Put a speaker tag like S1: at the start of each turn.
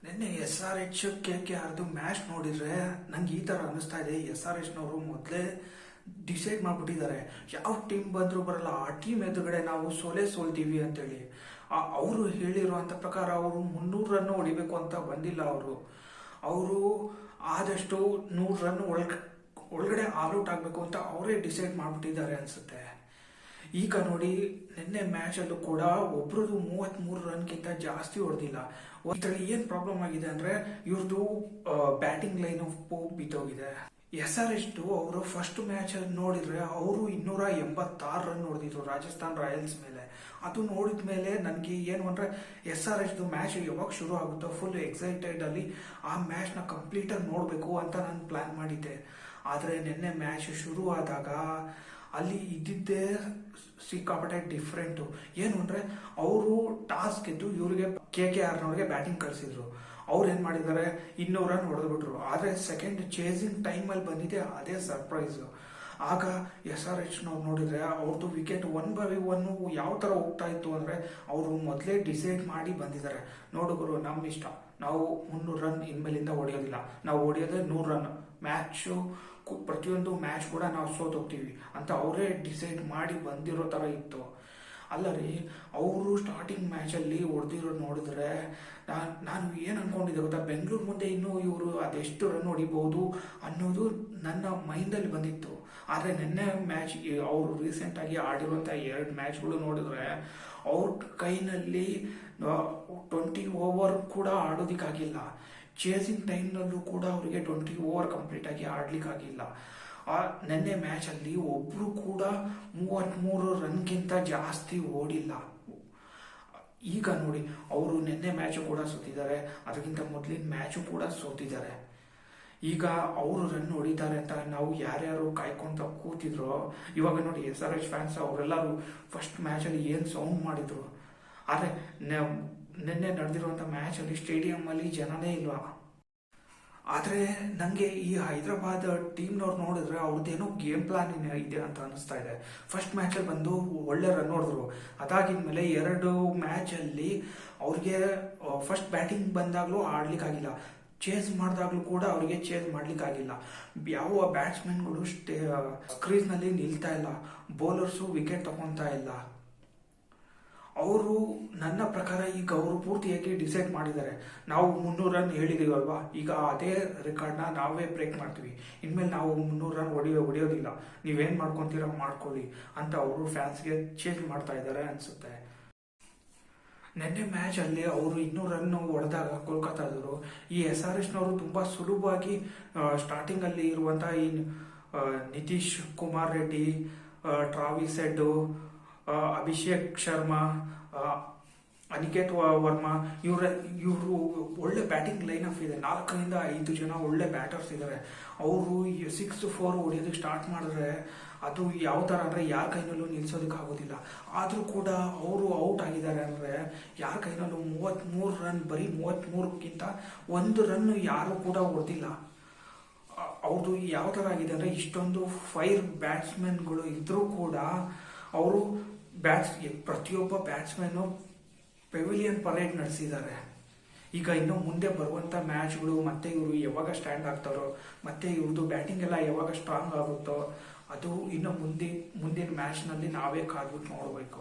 S1: ನಿನ್ನೆ SRH KKRದು match ನೋಡಿದ್ರೆ ನಂಗೆ ಈ ಥರ ಅನ್ನಿಸ್ತಾ ಇದೆ. SRHನವರು ಮೊದಲೇ ಡಿಸೈಡ್ ಮಾಡಿಬಿಟ್ಟಿದ್ದಾರೆ, ಯಾವ ಟೀಮ್ ಬಂದರೂ ಬರಲ್ಲ, ಆ ಟೀಮ್ ಎದುರುಗಡೆ ನಾವು ಸೋಲ್ತೀವಿ ಅಂತೇಳಿ. ಅವರು ಹೇಳಿರುವಂಥ ಪ್ರಕಾರ ಅವರು 300 ರನ್ ಹೊಡಿಬೇಕು ಅಂತ ಬಂದಿಲ್ಲ. ಅವರು ಆದಷ್ಟು 100 ರನ್ ಒಳಗಡೆ ಆಲ್ಔಟ್ ಆಗಬೇಕು ಅಂತ ಅವರೇ ಡಿಸೈಡ್ ಮಾಡಿಬಿಟ್ಟಿದ್ದಾರೆ ಅನಿಸುತ್ತೆ. ಈಗ ನೋಡಿ, ನಿನ್ನೆ ಮ್ಯಾಚಲ್ಲೂ ಕೂಡ ಒಬ್ರದ್ದು 33 ರನ್ಗಿಂತ ಜಾಸ್ತಿ ಹೊಡೆದಿಲ್ಲ. ಇದರಲ್ಲಿ ಏನು ಪ್ರಾಬ್ಲಮ್ ಆಗಿದೆ ಅಂದರೆ ಇವ್ರದ್ದು ಬ್ಯಾಟಿಂಗ್ ಲೈನ್ ಬಿದ್ದೋಗಿದೆ. SRHದು ಅವರು ಫಸ್ಟ್ ಮ್ಯಾಚ್ ನೋಡಿದ್ರೆ ಅವರು 286 ರನ್ ಹೊಡೆದಿದ್ರು ರಾಜಸ್ಥಾನ್ ರಾಯಲ್ಸ್ ಮೇಲೆ. ಅದು ನೋಡಿದ ಮೇಲೆ ನನಗೆ ಏನು ಅಂದರೆ SRHದು ಮ್ಯಾಚ್ ಯಾವಾಗ ಶುರು ಆಗುತ್ತೋ ಫುಲ್ ಎಕ್ಸೈಟೆಡ್ ಅಲ್ಲಿ ಆ ಮ್ಯಾಚ್ನ ಕಂಪ್ಲೀಟಾಗಿ ನೋಡಬೇಕು ಅಂತ ನಾನು ಪ್ಲಾನ್ ಮಾಡಿದ್ದೆ. ಆದರೆ ನಿನ್ನೆ ಮ್ಯಾಚ್ ಶುರು ಆದಾಗ ಅಲ್ಲಿ ಇದ್ದಿದ್ದೇ ಸಿಕ್ಕಾಪಟ್ಟೆ ಡಿಫ್ರೆಂಟು. ಏನು ಅಂದರೆ ಅವರು ಟಾಸ್ ಗೆದ್ದು ಇವರಿಗೆ KKRನವ್ರಿಗೆ ಬ್ಯಾಟಿಂಗ್ ಕಳಿಸಿದ್ರು. ಅವ್ರು ಏನು ಮಾಡಿದ್ದಾರೆ, 200 ರನ್ ಹೊಡೆದ್ಬಿಟ್ರು. ಆದರೆ ಸೆಕೆಂಡ್ ಚೇಸಿಂಗ್ ಟೈಮಲ್ಲಿ ಬಂದಿದೆ ಅದೇ ಸರ್ಪ್ರೈಸು. ಆಗ SRHನವ್ರು ನೋಡಿದರೆ ಅವ್ರದ್ದು ವಿಕೆಟ್ 1 by 1 ಯಾವ ಥರ ಹೋಗ್ತಾ ಇತ್ತು ಅಂದರೆ ಅವರು ಮೊದಲೇ ಡಿಸೈಡ್ ಮಾಡಿ ಬಂದಿದ್ದಾರೆ, ನೋಡುಗರು ನಮ್ಮ ಇಷ್ಟ, ನಾವು 300 ರನ್ ಇನ್ಮೇಲಿಂದ ಹೊಡೆಯೋದಿಲ್ಲ, ನಾವು ಹೊಡೆಯೋದೇ 100 ರನ್, ಮ್ಯಾಚು ಪ್ರತಿಯೊಂದು ಮ್ಯಾಚ್ ಕೂಡ ನಾವು ಸೋತೋಗ್ತೀವಿ ಅಂತ ಅವರೇ ಡಿಸೈಡ್ ಮಾಡಿ ಬಂದಿರೋ ಥರ ಇತ್ತು. ಅಲ್ಲ ರೀ, ಅವರು ಸ್ಟಾರ್ಟಿಂಗ್ ಮ್ಯಾಚಲ್ಲಿ ಹೊಡೆದಿರೋ ನೋಡಿದ್ರೆ ನಾನು ಏನು ಅನ್ಕೊಂಡಿದ್ದೆ ಗೊತ್ತಾ, ಬೆಂಗಳೂರು ಮುಂದೆ ಇನ್ನೂ ಇವರು ಅದೆಷ್ಟು ರನ್ ಹೊಡಿಬಹುದು ಅನ್ನೋದು ನನ್ನ ಮೈಂಡಲ್ಲಿ ಬಂದಿತ್ತು. ಆದರೆ ನಿನ್ನೆ ಮ್ಯಾಚ್ ಅವರು ರೀಸೆಂಟಾಗಿ ಆಡಿರುವಂಥ 2 ಮ್ಯಾಚ್ಗಳು ನೋಡಿದ್ರೆ ಅವ್ರ ಕೈನಲ್ಲಿ 20 ಓವರ್ ಕೂಡ ಆಡೋದಕ್ಕಾಗಿಲ್ಲ. ಚೇಸಿಂಗ್ ಟೈಮ್ನಲ್ಲೂ ಕೂಡ ಅವರಿಗೆ 20 ಓವರ್ ಕಂಪ್ಲೀಟಾಗಿ ಆಡ್ಲಿಕ್ಕಾಗಿಲ್ಲ. ನಿನ್ನೆ ಮ್ಯಾಚಲ್ಲಿ ಒಬ್ಬರು ಕೂಡ 33 ರನ್ಗಿಂತ ಜಾಸ್ತಿ ಓಡಿಲ್ಲ. ಈಗ ನೋಡಿ, ಅವರು ನಿನ್ನೆ ಮ್ಯಾಚು ಕೂಡ ಸೋತಿದ್ದಾರೆ, ಅದಕ್ಕಿಂತ ಮೊದಲಿನ ಮ್ಯಾಚು ಕೂಡ ಸೋತಿದ್ದಾರೆ. ಈಗ ಅವರು ರನ್ ಹೊಡಿತಾರೆ ಅಂತ ನಾವು ಯಾರ್ಯಾರು ಕಾಯ್ಕೊಂತ ಕೂತಿದ್ರು. ಇವಾಗ ನೋಡಿ, SRH ಫ್ಯಾನ್ಸ್ ಅವರೆಲ್ಲರೂ ಫಸ್ಟ್ ಮ್ಯಾಚಲ್ಲಿ ಏನು ಸೌಂಡ್ ಮಾಡಿದ್ರು. ಆದರೆ ನಿನ್ನೆ ನಡೆದಿರುವಂಥ ಮ್ಯಾಚಲ್ಲಿ ಸ್ಟೇಡಿಯಮ್ಮಲ್ಲಿ ಜನನೇ ಇಲ್ವಾ. ಆದರೆ ನನಗೆ ಈ ಹೈದರಾಬಾದ್ ಟೀಮ್ನವ್ರು ನೋಡಿದ್ರೆ ಅವ್ರದ್ದೇನೋ ಗೇಮ್ ಪ್ಲಾನ್ ಇದೆ ಅಂತ ಅನಿಸ್ತಾ ಇದೆ. ಫಸ್ಟ್ ಮ್ಯಾಚಲ್ಲಿ ಬಂದು ಒಳ್ಳೆ ರನ್ ಹೊಡೆದ್ರು, ಅದಾಗಿದ್ಮೇಲೆ 2 ಮ್ಯಾಚಲ್ಲಿ ಅವ್ರಿಗೆ ಫಸ್ಟ್ ಬ್ಯಾಟಿಂಗ್ ಬಂದಾಗಲೂ ಆಡ್ಲಿಕ್ಕಾಗಿಲ್ಲ, ಚೇಸ್ ಮಾಡಿದಾಗಲೂ ಕೂಡ ಅವರಿಗೆ ಚೇಸ್ ಮಾಡ್ಲಿಕ್ಕಾಗಿಲ್ಲ. ಯಾವ ಬ್ಯಾಟ್ಸ್ಮನ್ಗಳು ಕ್ರೀಸ್ನಲ್ಲಿ ನಿಲ್ತಾ ಇಲ್ಲ, ಬೌಲರ್ಸು ವಿಕೆಟ್ ತಗೊತಾ ಇಲ್ಲ. ಅವರು ನನ್ನ ಪ್ರಕಾರ ಈಗ ಅವರು ಪೂರ್ತಿಯಾಗಿ ಡಿಸೈಡ್ ಮಾಡಿದ್ದಾರೆ, ನಾವು 300 ರನ್ ಹೇಳಿದೀವಲ್ವಾ, ಈಗ ಅದೇ ರೆಕಾರ್ಡ್ನ ನಾವೇ ಬ್ರೇಕ್ ಮಾಡ್ತೀವಿ, ಇನ್ಮೇಲೆ ನಾವು 300 ರನ್ ಹೊಡೆಯೋದಿಲ್ಲ, ನೀವೇನು ಮಾಡ್ಕೊತೀರ ಮಾಡ್ಕೊಳ್ಳಿ ಅಂತ ಅವರು ಫ್ಯಾನ್ಸ್ಗೆ ಚೇಂಜ್ ಮಾಡ್ತಾ ಇದ್ದಾರೆ ಅನಿಸುತ್ತೆ. ನಿನ್ನೆ ಮ್ಯಾಚಲ್ಲಿ ಅವರು 200 ರನ್ ಹೊಡೆದಾಗ ಕೋಲ್ಕತ್ತಾದವರು ಈ SRHನವರು ತುಂಬ ಸುಲಭವಾಗಿ ಸ್ಟಾರ್ಟಿಂಗಲ್ಲಿ ಇರುವಂಥ ಈ ನಿತೀಶ್ ಕುಮಾರ್ ರೆಡ್ಡಿ, ಟ್ರಾವಿಸ್ ಹೆಡ್, ಅಭಿಷೇಕ್ ಶರ್ಮಾ, ಅನಿಕೇತ್ ವರ್ಮಾ, ಇವರು ಒಳ್ಳೆ ಬ್ಯಾಟಿಂಗ್ ಲೈನ್ ಅಪ್ ಇದೆ. 4 ರಿಂದ 5 ಜನ ಒಳ್ಳೆ ಬ್ಯಾಟರ್ಸ್ ಇದ್ದಾರೆ. ಅವರು 6-4 ಹೊಡೆಯೋದಕ್ಕೆ ಸ್ಟಾರ್ಟ್ ಮಾಡಿದ್ರೆ ಅದು ಯಾವ ಥರ ಅಂದರೆ ಯಾರ ಕೈನಲ್ಲೂ ನಿಲ್ಸೋದಕ್ಕೆ ಆಗೋದಿಲ್ಲ. ಆದರೂ ಕೂಡ ಅವರು ಔಟ್ ಆಗಿದ್ದಾರೆ ಅಂದರೆ ಯಾರ ಕೈನಲ್ಲೂ 33 ರನ್, ಬರೀ 33ಕ್ಕಿಂತ 1 ರನ್ ಯಾರು ಕೂಡ ಹೊಡೆದಿಲ್ಲ. ಅವ್ರದ್ದು ಯಾವ ಥರ ಆಗಿದೆ ಅಂದರೆ ಇಷ್ಟೊಂದು ಫೈರ್ ಬ್ಯಾಟ್ಸ್ಮನ್ಗಳು ಇದ್ರೂ ಕೂಡ ಅವರು ಪ್ರತಿಯೊಬ್ಬ ಬ್ಯಾಟ್ಸ್ಮನ್ನು ಪೆವಿಲಿಯನ್ ಪರೇಡ್ ನಡೆಸಿದ್ದಾರೆ. ಈಗ ಇನ್ನು ಮುಂದೆ ಬರುವಂಥ ಮ್ಯಾಚ್ಗಳು ಮತ್ತೆ ಇವರು ಯಾವಾಗ ಸ್ಟ್ಯಾಂಡ್ ಆಗ್ತಾರೋ, ಮತ್ತೆ ಇವ್ರದ್ದು ಬ್ಯಾಟಿಂಗ್ ಎಲ್ಲ ಯಾವಾಗ ಸ್ಟ್ರಾಂಗ್ ಆಗುತ್ತೋ, ಅದು ಇನ್ನು ಮುಂದಿನ ಮ್ಯಾಚ್ನಲ್ಲಿ ನಾವೇ ಕಾದ್ಬಿಟ್ಟು ನೋಡಬೇಕು.